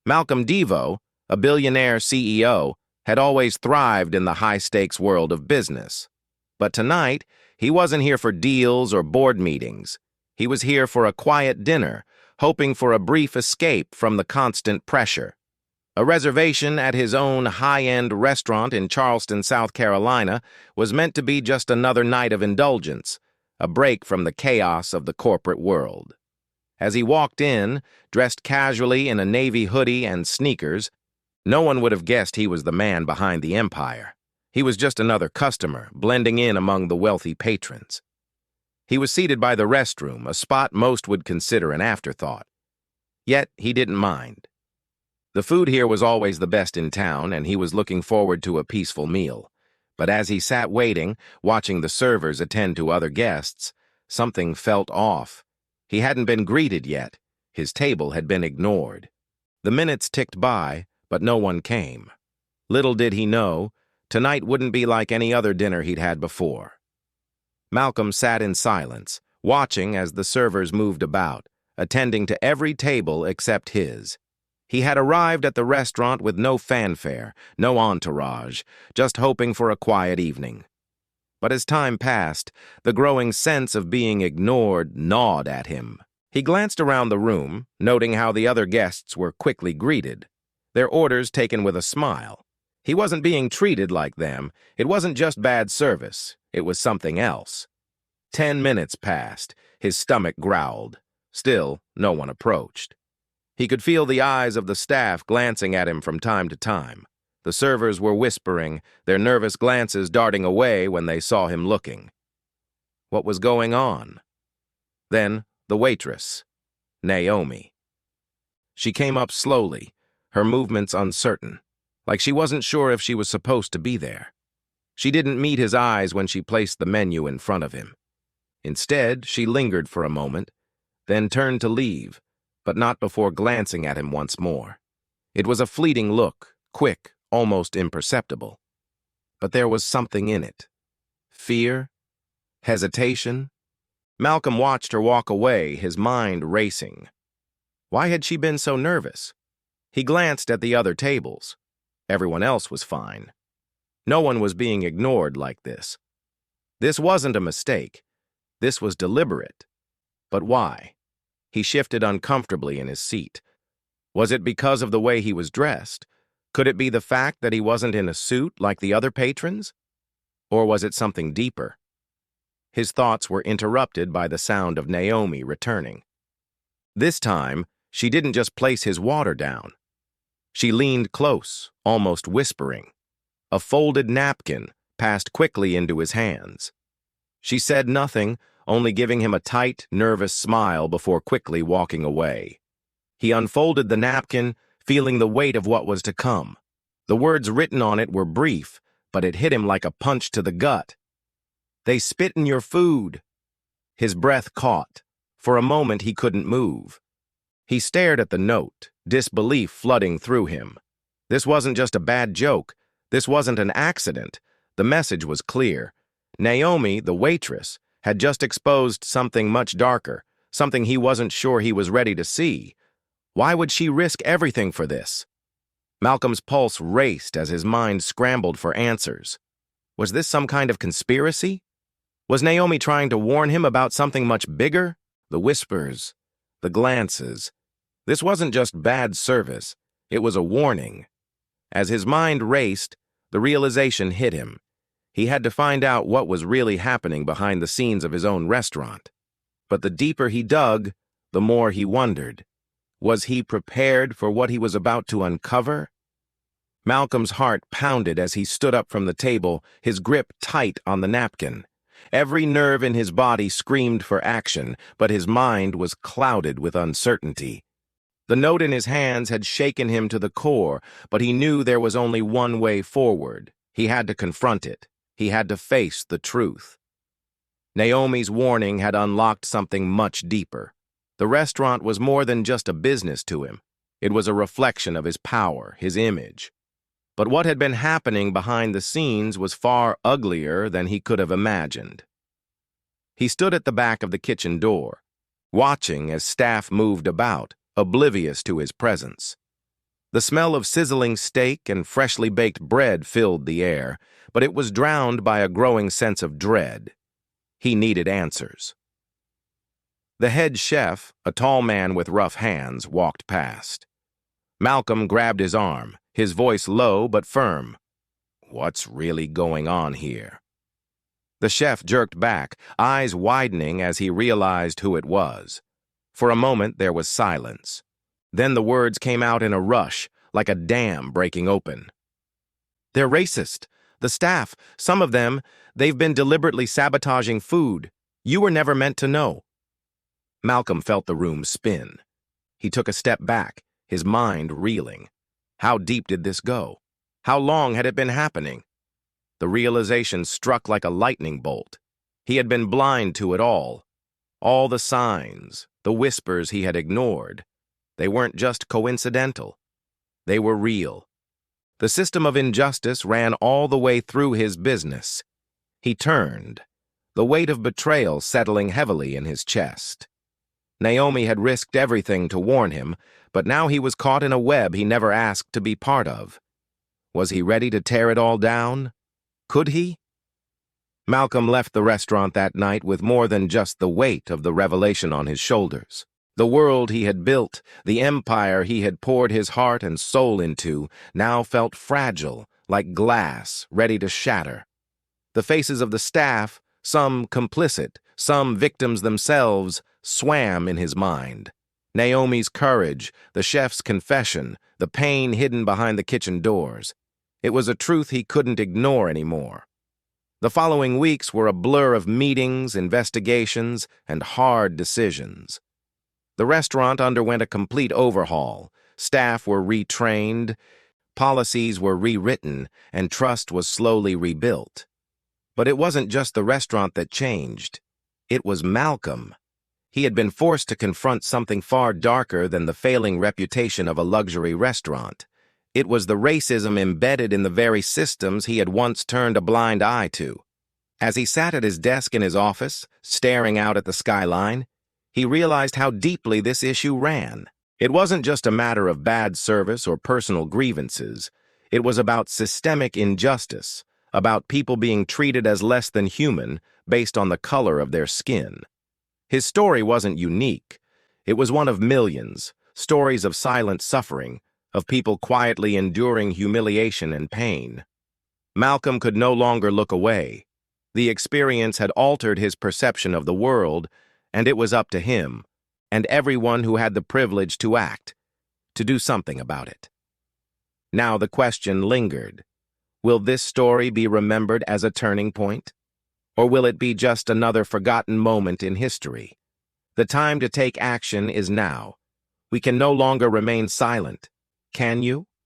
Malcolm Devo, a billionaire CEO, had always thrived in the high-stakes world of business. But tonight, he wasn't here for deals or board meetings. He was here for a quiet dinner, hoping for a brief escape from the constant pressure. A reservation at his own high-end restaurant in Charleston, South Carolina, was meant to be just another night of indulgence, a break from the chaos of the corporate world. As he walked in, dressed casually in a navy hoodie and sneakers, no one would have guessed he was the man behind the empire. He was just another customer, blending in among the wealthy patrons. He was seated by the restroom, a spot most would consider an afterthought. Yet he didn't mind. The food here was always the best in town, and he was looking forward to a peaceful meal. But as he sat waiting, watching the servers attend to other guests, something felt off. He hadn't been greeted yet. His table had been ignored. The minutes ticked by, but no one came. Little did he know, tonight wouldn't be like any other dinner he'd had before. Malcolm sat in silence, watching as the servers moved about, attending to every table except his. He had arrived at the restaurant with no fanfare, no entourage, just hoping for a quiet evening. But as time passed, the growing sense of being ignored gnawed at him. He glanced around the room, noting how the other guests were quickly greeted, their orders taken with a smile. He wasn't being treated like them. It wasn't just bad service. It was something else. 10 minutes passed. His stomach growled. Still, no one approached. He could feel the eyes of the staff glancing at him from time to time. The servers were whispering, their nervous glances darting away when they saw him looking. What was going on? Then, the waitress, Naomi. She came up slowly, her movements uncertain, like she wasn't sure if she was supposed to be there. She didn't meet his eyes when she placed the menu in front of him. Instead, she lingered for a moment, then turned to leave, but not before glancing at him once more. It was a fleeting look, quick, almost imperceptible. But there was something in it. Fear? Hesitation? Malcolm watched her walk away, his mind racing. Why had she been so nervous? He glanced at the other tables. Everyone else was fine. No one was being ignored like this. This wasn't a mistake. This was deliberate. But why? He shifted uncomfortably in his seat. Was it because of the way he was dressed? Could it be the fact that he wasn't in a suit like the other patrons? Or was it something deeper? His thoughts were interrupted by the sound of Naomi returning. This time, she didn't just place his water down. She leaned close, almost whispering. A folded napkin passed quickly into his hands. She said nothing, only giving him a tight, nervous smile before quickly walking away. He unfolded the napkin, feeling the weight of what was to come. The words written on it were brief, but it hit him like a punch to the gut. "They spit in your food." His breath caught. For a moment he couldn't move. He stared at the note, disbelief flooding through him. This wasn't just a bad joke. This wasn't an accident. The message was clear. Naomi, the waitress, had just exposed something much darker, something he wasn't sure he was ready to see. Why would she risk everything for this? Malcolm's pulse raced as his mind scrambled for answers. Was this some kind of conspiracy? Was Naomi trying to warn him about something much bigger? The whispers, the glances. This wasn't just bad service. It was a warning. As his mind raced, the realization hit him. He had to find out what was really happening behind the scenes of his own restaurant. But the deeper he dug, the more he wondered. Was he prepared for what he was about to uncover? Malcolm's heart pounded as he stood up from the table, his grip tight on the napkin. Every nerve in his body screamed for action, but his mind was clouded with uncertainty. The note in his hands had shaken him to the core, but he knew there was only one way forward. He had to confront it. He had to face the truth. Naomi's warning had unlocked something much deeper. The restaurant was more than just a business to him. It was a reflection of his power, his image. But what had been happening behind the scenes was far uglier than he could have imagined. He stood at the back of the kitchen door, watching as staff moved about, oblivious to his presence. The smell of sizzling steak and freshly baked bread filled the air, but it was drowned by a growing sense of dread. He needed answers. The head chef, a tall man with rough hands, walked past. Malcolm grabbed his arm, his voice low but firm. "What's really going on here?" The chef jerked back, eyes widening as he realized who it was. For a moment there was silence. Then the words came out in a rush, like a dam breaking open. "They're racist. The staff, some of them, they've been deliberately sabotaging food. You were never meant to know." Malcolm felt the room spin. He took a step back, his mind reeling. How deep did this go? How long had it been happening? The realization struck like a lightning bolt. He had been blind to it all. All the signs, the whispers he had ignored. They weren't just coincidental. They were real. The system of injustice ran all the way through his business. He turned, the weight of betrayal settling heavily in his chest. Naomi had risked everything to warn him, but now he was caught in a web he never asked to be part of. Was he ready to tear it all down? Could he? Malcolm left the restaurant that night with more than just the weight of the revelation on his shoulders. The world he had built, the empire he had poured his heart and soul into, now felt fragile, like glass, ready to shatter. The faces of the staff, some complicit, some victims themselves, swam in his mind. Naomi's courage, the chef's confession, the pain hidden behind the kitchen doors. It was a truth he couldn't ignore anymore. The following weeks were a blur of meetings, investigations, and hard decisions. The restaurant underwent a complete overhaul. Staff were retrained, policies were rewritten, and trust was slowly rebuilt. But it wasn't just the restaurant that changed. It was Malcolm. He had been forced to confront something far darker than the failing reputation of a luxury restaurant. It was the racism embedded in the very systems he had once turned a blind eye to. As he sat at his desk in his office, staring out at the skyline, he realized how deeply this issue ran. It wasn't just a matter of bad service or personal grievances. It was about systemic injustice, about people being treated as less than human based on the color of their skin. His story wasn't unique. It was one of millions, stories of silent suffering, of people quietly enduring humiliation and pain. Malcolm could no longer look away. The experience had altered his perception of the world, and it was up to him, and everyone who had the privilege to act, to do something about it. Now the question lingered. Will this story be remembered as a turning point? Or will it be just another forgotten moment in history? The time to take action is now. We can no longer remain silent. Can you?